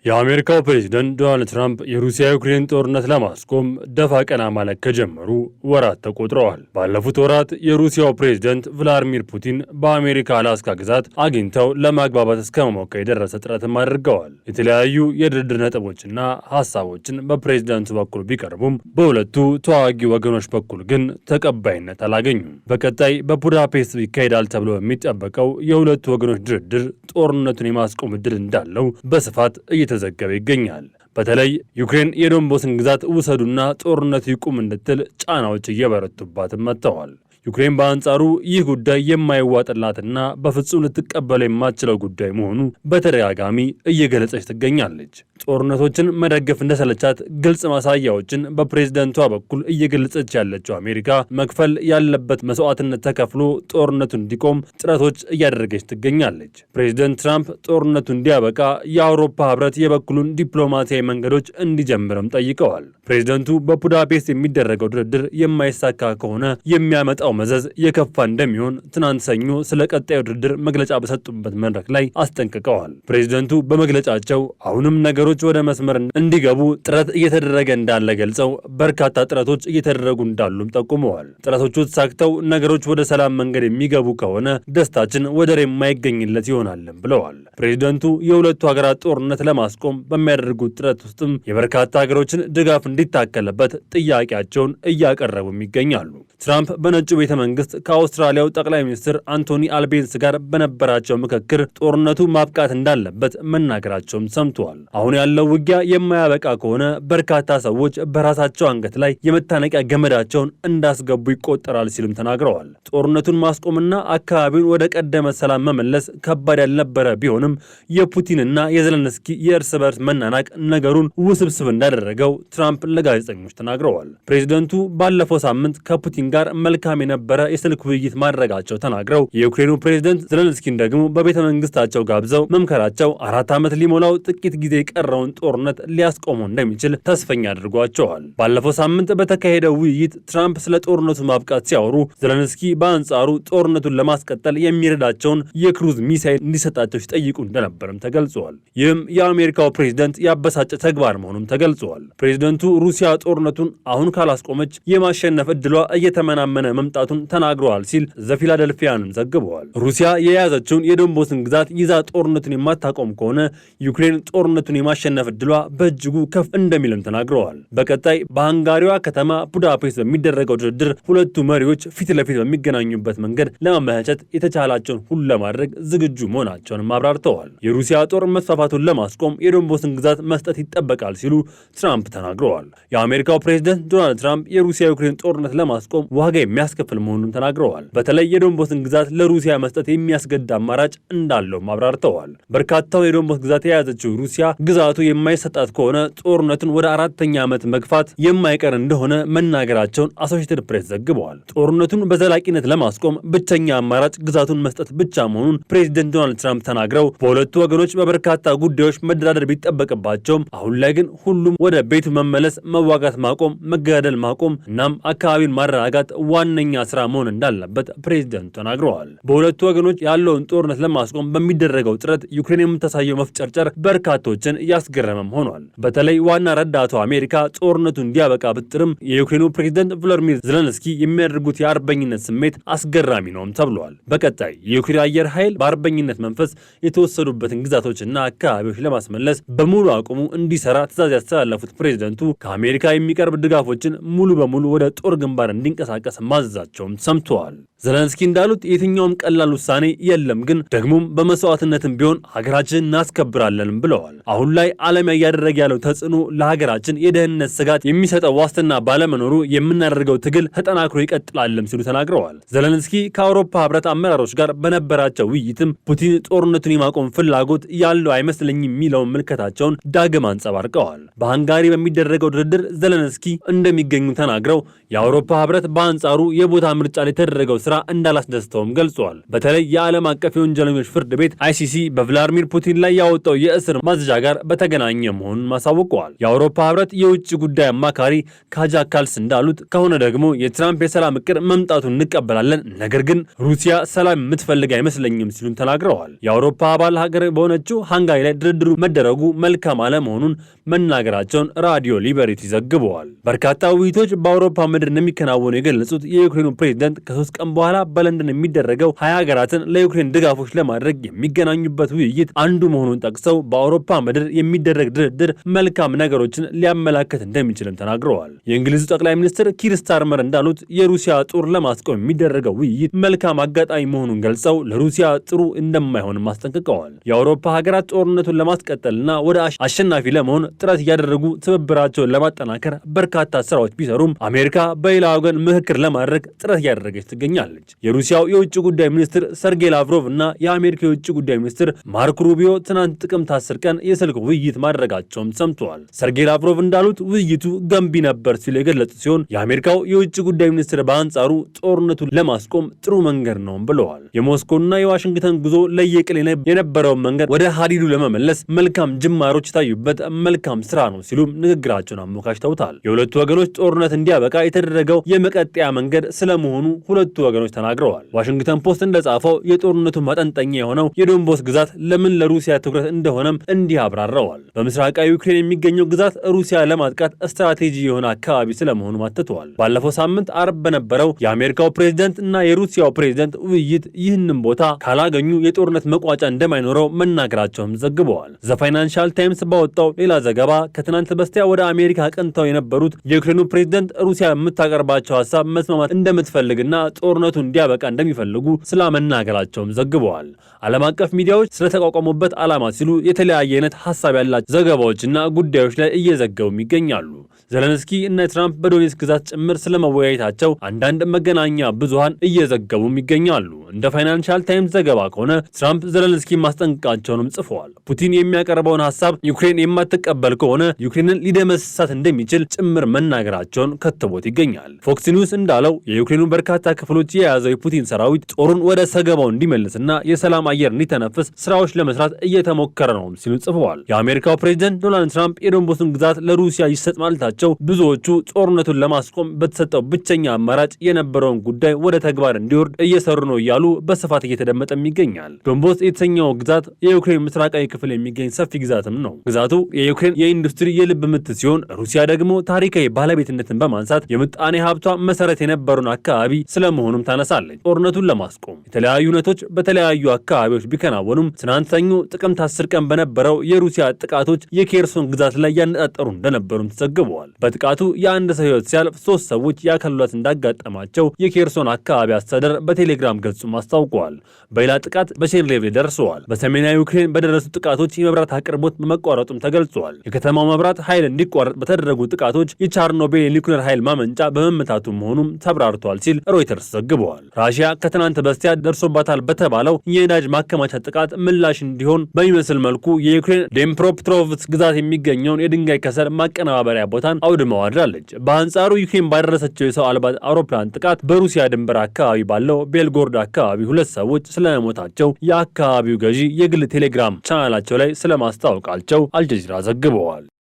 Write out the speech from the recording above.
የአሜሪካው ፕሬዝዳንት ዶናልድ ትራምፕ የሩሲያ ዩክሬን ጦርነት ለማስቆም ደፋ ቀና ማለት ከጀመሩ ወራት ተቆጥረዋል። ባለፉት ወራት የሩሲያው ፕሬዝዳንት ቭላዲሚር ፑቲን በአሜሪካ አላስካ ግዛት አግኝተው ለማግባባት እስከ መሞከር የደረሰ ጥረትም አድርገዋል። የተለያዩ የድርድር ነጥቦችና ሀሳቦችን በፕሬዝዳንቱ በኩል ቢቀርቡም በሁለቱ ተዋጊ ወገኖች በኩል ግን ተቀባይነት አላገኙም። በቀጣይ በቡዳፔስት ይካሄዳል ተብሎ የሚጠበቀው የሁለቱ ወገኖች ድርድር ጦርነቱን የማስቆም ዕድል እንዳለው በስፋት እየተዘገበ ይገኛል። በተለይ ዩክሬን የዶንባስን ግዛት ውሰዱና ጦርነቱ ይቁም እንድትል ጫናዎች እየበረቱባትም መጥተዋል። ዩክሬን በአንጻሩ ይህ ጉዳይ የማይዋጥላትና በፍጹም ልትቀበለው የማትችለው ጉዳይ መሆኑ በተደጋጋሚ እየገለጸች ትገኛለች። ጦርነቶችን መደገፍ እንደሰለቻት ግልጽ ማሳያዎችን በፕሬዝዳንቷ በኩል እየገለጸች ያለችው አሜሪካ መክፈል ያለበት መስዋዕትነት ተከፍሎ ጦርነቱ እንዲቆም ጥረቶች እያደረገች ትገኛለች። ፕሬዝዳንት ትራምፕ ጦርነቱ እንዲያበቃ የአውሮፓ ሕብረት የበኩሉን ዲፕሎማሲያዊ መንገዶች እንዲጀምርም ጠይቀዋል። ፕሬዝዳንቱ በቡዳፔስት የሚደረገው ድርድር የማይሳካ ከሆነ የሚያመጣው መዘዝ የከፋ እንደሚሆን ትናንት ሰኞ ስለ ቀጣዩ ድርድር መግለጫ በሰጡበት መድረክ ላይ አስጠንቅቀዋል። ፕሬዝዳንቱ በመግለጫቸው አሁንም ነገሮች ወደ መስመር እንዲገቡ ጥረት እየተደረገ እንዳለ ገልጸው በርካታ ጥረቶች እየተደረጉ እንዳሉም ጠቁመዋል። ጥረቶቹ ተሳክተው ነገሮች ወደ ሰላም መንገድ የሚገቡ ከሆነ ደስታችን ወደር የማይገኝለት ይሆናልም ብለዋል። ፕሬዝዳንቱ የሁለቱ ሀገራት ጦርነት ለማስቆም በሚያደርጉት ጥረት ውስጥም የበርካታ ሀገሮችን ድጋፍ እንዲታከልበት ጥያቄያቸውን እያቀረቡም ይገኛሉ። ትራምፕ በነጩ ቤተ መንግስት ከአውስትራሊያው ጠቅላይ ሚኒስትር አንቶኒ አልቤኒስ ጋር በነበራቸው ምክክር ጦርነቱ ማብቃት እንዳለበት መናገራቸውም ሰምተዋል። አሁን ያለው ውጊያ የማያበቃ ከሆነ በርካታ ሰዎች በራሳቸው አንገት ላይ የመታነቂያ ገመዳቸውን እንዳስገቡ ይቆጠራል ሲሉም ተናግረዋል። ጦርነቱን ማስቆምና አካባቢውን ወደ ቀደመ ሰላም መመለስ ከባድ ያልነበረ ቢሆንም የፑቲንና የዘለንስኪ የእርስ በርስ መናናቅ ነገሩን ውስብስብ እንዳደረገው ትራምፕ ለጋዜጠኞች ተናግረዋል። ፕሬዝደንቱ ባለፈው ሳምንት ከፑቲን ጋር መልካም የነበረ የስልክ ውይይት ማድረጋቸው ተናግረው የዩክሬኑ ፕሬዝዳንት ዘለንስኪን ደግሞ በቤተ መንግስታቸው ጋብዘው መምከራቸው 4 ዓመት ሊሞላው ጥቂት ጊዜ የቀረውን ጦርነት ሊያስቆመው እንደሚችል ተስፈኛ አድርጓቸዋል። ባለፈው ሳምንት በተካሄደው ውይይት ትራምፕ ስለ ጦርነቱ ማብቃት ሲያወሩ ዘለንስኪ በአንጻሩ ጦርነቱን ለማስቀጠል የሚረዳቸውን የክሩዝ ሚሳይል እንዲሰጣቸው ሲጠይቁ እንደነበርም ተገልጿል። ይህም የአሜሪካው ፕሬዝዳንት ያበሳጨ ተግባር መሆኑም ተገልጿል። ፕሬዝዳንቱ ሩሲያ ጦርነቱን አሁን ካላስቆመች የማሸነፍ ዕድሏ እየተመናመነ መምጣቱን ተናግረዋል ሲል ዘፊላደልፊያንም ዘግበዋል። ሩሲያ የያዘችውን የዶንባስን ግዛት ይዛ ጦርነቱን የማታቆም ከሆነ ዩክሬን ጦርነቱን የማሸነፍ ዕድሏ በእጅጉ ከፍ እንደሚልም ተናግረዋል። በቀጣይ በሃንጋሪዋ ከተማ ቡዳፔስት በሚደረገው ድርድር ሁለቱ መሪዎች ፊት ለፊት በሚገናኙበት መንገድ ለማመቻቸት የተቻላቸውን ሁሉ ለማድረግ ዝግጁ መሆናቸውንም አብራርተዋል። የሩሲያ ጦር መስፋፋቱን ለማስቆም የዶንባስን ግዛት መስጠት ይጠበቃል ሲሉ ትራምፕ ተናግረዋል። የአሜሪካው ፕሬዝዳንት ዶናልድ ትራምፕ የሩሲያ ዩክሬን ጦርነት ለማስቆም ዋጋ የሚያስከፍል መሆኑን ተናግረዋል። በተለይ የዶንባስን ግዛት ለሩሲያ መስጠት የሚያስገድድ አማራጭ እንዳለውም አብራርተዋል። በርካታው የዶንባስ ግዛት የያዘችው ሩሲያ ግዛቱ የማይሰጣት ከሆነ ጦርነቱን ወደ 4ኛ ዓመት መግፋት የማይቀር እንደሆነ መናገራቸውን አሶሺየትድ ፕሬስ ዘግበዋል። ጦርነቱን በዘላቂነት ለማስቆም ብቸኛ አማራጭ ግዛቱን መስጠት ብቻ መሆኑን ፕሬዝዳንት ዶናልድ ትራምፕ ተናግረው በሁለቱ ወገኖች በበርካታ ጉዳዮች መደራደር ቢጠበቅባቸውም አሁን ላይ ግን ሁሉም ወደ ቤቱ መመለስ፣ መዋጋት ማቆም፣ መገዳደል ማቆም እናም አካባቢን ማረጋጋት ዋነኛ ስራ መሆን እንዳለበት ፕሬዝዳንቱ ተናግረዋል። በሁለቱ ወገኖች ያለውን ጦርነት ለማስቆም በሚደረገው ጥረት ዩክሬን የምታሳየው መፍጨርጨር በርካቶችን ያስገረመም ሆኗል። በተለይ ዋና ረዳቷ አሜሪካ ጦርነቱ እንዲያበቃ ብትጥርም የዩክሬኑ ፕሬዝዳንት ቮሎዲሚር ዘለንስኪ የሚያደርጉት የአርበኝነት ስሜት አስገራሚ ነውም ተብሏል። በቀጣይ የዩክሬን አየር ኃይል በአርበኝነት መንፈስ የተወሰዱበትን ግዛቶችና አካባቢዎች ለማስመለስ በሙሉ አቅሙ እንዲሰራ ትዕዛዝ ያስተላለፉት ፕሬዝዳንቱ ከአሜሪካ የሚቀርብ ድጋፎችን ሙሉ በሙሉ ወደ ጦር ግንባር እንዲንቀሳቀስ ማዘዛቸውም ሰምተዋል። ዘለንስኪ እንዳሉት የትኛውም ቀላል ውሳኔ የለም፣ ግን ደግሞም በመስዋዕትነትም ቢሆን ሀገራችንን እናስከብራለንም ብለዋል። አሁን ላይ ዓለም እያደረገ ያለው ተጽዕኖ ለሀገራችን የደህንነት ስጋት የሚሰጠው ዋስትና ባለመኖሩ የምናደርገው ትግል ተጠናክሮ ይቀጥላልም ሲሉ ተናግረዋል። ዘለንስኪ ከአውሮፓ ሕብረት አመራሮች ጋር በነበራቸው ውይይትም ፑቲን ጦርነቱን የማቆም ፍላጎት ያለው አይመስለኝም የሚለውን ምልከታቸውን ዳግም አንጸባርቀዋል። በሃንጋሪ በሚደረገው ድርድር ዘለንስኪ እንደሚገኙ ተናግረው የአውሮፓ ሕብረት በአንጻሩ የቦታ ምርጫ ላይ የተደረገው ስራ እንዳላስደስተውም ገልጿል። በተለይ የዓለም አቀፍ የወንጀለኞች ፍርድ ቤት ICC በቭላድሚር ፑቲን ላይ ያወጣው የእስር ማዘዣ ጋር በተገናኘ መሆኑን ማሳወቀዋል። የአውሮፓ ህብረት የውጭ ጉዳይ አማካሪ ካጃ ካልስ እንዳሉት ከሆነ ደግሞ የትራምፕ የሰላም እቅድ መምጣቱን እንቀበላለን፣ ነገር ግን ሩሲያ ሰላም የምትፈልግ አይመስለኝም ሲሉም ተናግረዋል። የአውሮፓ አባል ሀገር በሆነችው ሃንጋሪ ላይ ድርድሩ መደረጉ መልካም አለመሆኑን መናገራቸውን ራዲዮ ሊበሪቲ ዘግበዋል። በርካታ ውይይቶች በአውሮፓ ምድር እንደሚከናወኑ የገለጹት የዩክሬኑ ፕሬዝዳንት ከ3 ቀን በኋላ በለንደን የሚደረገው 20 ሀገራትን ለዩክሬን ድጋፎች ለማድረግ የሚገናኙበት ውይይት አንዱ መሆኑን ጠቅሰው በአውሮፓ ምድር የሚደረግ ድርድር መልካም ነገሮችን ሊያመላክት እንደሚችልም ተናግረዋል። የእንግሊዙ ጠቅላይ ሚኒስትር ኪር ስታርመር እንዳሉት የሩሲያ ጦር ለማስቆም የሚደረገው ውይይት መልካም አጋጣሚ መሆኑን ገልጸው ለሩሲያ ጥሩ እንደማይሆንም አስጠንቅቀዋል። የአውሮፓ ሀገራት ጦርነቱን ለማስቀጠልና ወደ አሸናፊ ለመሆን ጥረት እያደረጉ ትብብራቸውን ለማጠናከር በርካታ ስራዎች ቢሰሩም አሜሪካ በሌላ ወገን ምክክር ለማድረግ ጥረት እያደረገች ትገኛለች። የሩሲያው የውጭ ጉዳይ ሚኒስትር ሰርጌይ ላቭሮቭ እና የአሜሪካ የውጭ ጉዳይ ሚኒስትር ማርክ ሩቢዮ ትናንት ጥቅምት 10 ቀን የስልክ ውይይት ማድረጋቸውም ሰምተዋል። ሰርጌይ ላቭሮቭ እንዳሉት ውይይቱ ገንቢ ነበር ሲሉ የገለጹ ሲሆን የአሜሪካው የውጭ ጉዳይ ሚኒስትር በአንጻሩ ጦርነቱን ለማስቆም ጥሩ መንገድ ነው ብለዋል። የሞስኮና የዋሽንግተን ጉዞ ለየቅል የነበረውን መንገድ ወደ ሀዲዱ ለመመለስ መልካም ጅማሮች የታዩበት መልካም ስራ ነው ሲሉም ንግግራቸውን አሞካሽተውታል። የሁለቱ ወገኖች ጦርነት እንዲያበቃ የተደረገው የመቀጠያ መንገድ ስለመሆኑ ሁለቱ ወገኖች ተናግረዋል። ዋሽንግተን ፖስት እንደጻፈው የጦርነቱ ማጠንጠኛ የሆነው የዶንባስ ግዛት ለምን ለሩሲያ ትኩረት እንደሆነም እንዲህ አብራረዋል። በምስራቃዊ ዩክሬን የሚገኘው ግዛት ሩሲያ ለማጥቃት ስትራቴጂ የሆነ አካባቢ ስለመሆኑ አትተዋል። ባለፈው ሳምንት አርብ በነበረው የአሜሪካው ፕሬዝዳንት እና የሩሲያው ፕሬዝዳንት ውይይት ይህንን ቦታ ካላገኙ የጦርነት መቋጫ እንደማይኖረው መናገራቸውም ዘግበዋል። ዘ ፋይናንሻል ታይምስ ባወጣው ሌላ ዘገባ ከትናንት በስቲያ ወደ አሜሪካ አቅንተው የነበሩት የዩክሬኑ ፕሬዝዳንት ሩሲያ የምታቀርባቸው ሀሳብ መስማማት እንደምትፈልግና ጦርነቱ እንዲያበቃ እንደሚፈልጉ ስለመናገራቸውም ዘግበዋል። ዓለም አቀፍ ሚዲያዎች ስለተቋቋሙበት ዓላማ ሲሉ የተለያየ አይነት ሀሳብ ያላቸው ዘገባዎችና ጉዳዮች ላይ እየዘገቡም ይገኛሉ። ዘለንስኪ እና ትራምፕ በዶኔትስክ ግዛት ጭምር ስለመወያየታቸው አንዳንድ መገናኛ ብዙሃን እየዘገቡም ይገኛሉ። እንደ ፋይናንሻል ታይምስ ዘገባ ከሆነ ትራምፕ ዘለንስኪ ማስጠንቀቃቸውንም ጽፈዋል። ፑቲን የሚያቀርበውን ሀሳብ ዩክሬን የማትቀበል ከሆነ ዩክሬንን ሊደመስሳት እንደሚችል ጭምር መናገራቸውን ከትቦት ይገኛል። ፎክስ ኒውስ እንዳለው የዩክሬኑ በርካታ ክፍሎች የያዘው የፑቲን ሰራዊት ጦሩን ወደ ሰገባው እንዲመልስና የሰላም አየር እንዲተነፍስ ስራዎች ለመስራት እየተሞከረ ነው ሲሉ ጽፈዋል። የአሜሪካው ፕሬዝዳንት ዶናልድ ትራምፕ የዶንባስን ግዛት ለሩሲያ ይሰጥ ማለታቸው ብዙዎቹ ጦርነቱን ለማስቆም በተሰጠው ብቸኛ አማራጭ የነበረውን ጉዳይ ወደ ተግባር እንዲወርድ እየሰሩ ነው እያሉ በስፋት እየተደመጠም ይገኛል። ዶንባስ የተሰኘው ግዛት የዩክሬን ምስራቃዊ ክፍል የሚገኝ ሰፊ ግዛትም ነው። ግዛቱ የዩክሬን የኢንዱስትሪ የልብ ምት ሲሆን ሩሲያ ደግሞ ታሪካዊ ባለቤትነትን በማንሳት የምጣኔ ሀብቷ መሰረት የነበረውን አካባቢ ስለመሆኑም ታነሳለች። ጦርነቱን ለማስቆም የተለያዩ ሁነቶች በተለያዩ አካባቢዎች ቢከናወኑም ትናንት ሰኞ ጥቅምት 10 ቀን በነበረው የሩሲያ ጥቃቶች የኬርሶን ግዛት ላይ ያነጣጠሩ እንደነበሩም ተዘግበዋል። በጥቃቱ የአንድ ሰው ሕይወት ሲያልፍ 3 ሰዎች የአካል ጉዳት እንዳጋጠማቸው የኬርሶን አካባቢ አስተዳደር በቴሌግራም ገጹም አስታውቀዋል። በሌላ ጥቃት በቼርሌቭ ደርሰዋል። በሰሜናዊ ዩክሬን በደረሱ ጥቃቶች የመብራት አቅርቦት በመቋረጡም ተገልጿል። የከተማው መብራት ኃይል እንዲቋረጥ በተደረጉ ጥቃቶች የቻርኖቤል የኒውክሌር ኃይል ማመንጫ በመመታቱ መሆኑም ተብራርቷል ሲል ሮይተርስ ዘግበዋል። ራሽያ ከትናንት በስቲያ ደርሶባታል በተባለው የነዳጅ ማከማቻ ጥቃት ምላሽ እንዲሆን በሚመስል መልኩ የዩክሬን ዴምፕሮፕትሮቭስክ ግዛት የሚገኘውን የድንጋይ ከሰል ማቀነባበሪያ ቦታን አውድመው አድራለች። በአንጻሩ ዩክሬን ባደረሰችው የሰው አልባ አውሮፕላን ጥቃት በሩሲያ ድንበር አካባቢ ባለው ቤልጎርድ አካባቢ 2 ሰዎች ስለመሞታቸው የአካባቢው ገዢ የግል ቴሌግራም ቻናላቸው ላይ ስለማስታወቃቸው አልጀዚራ ዘግበዋል።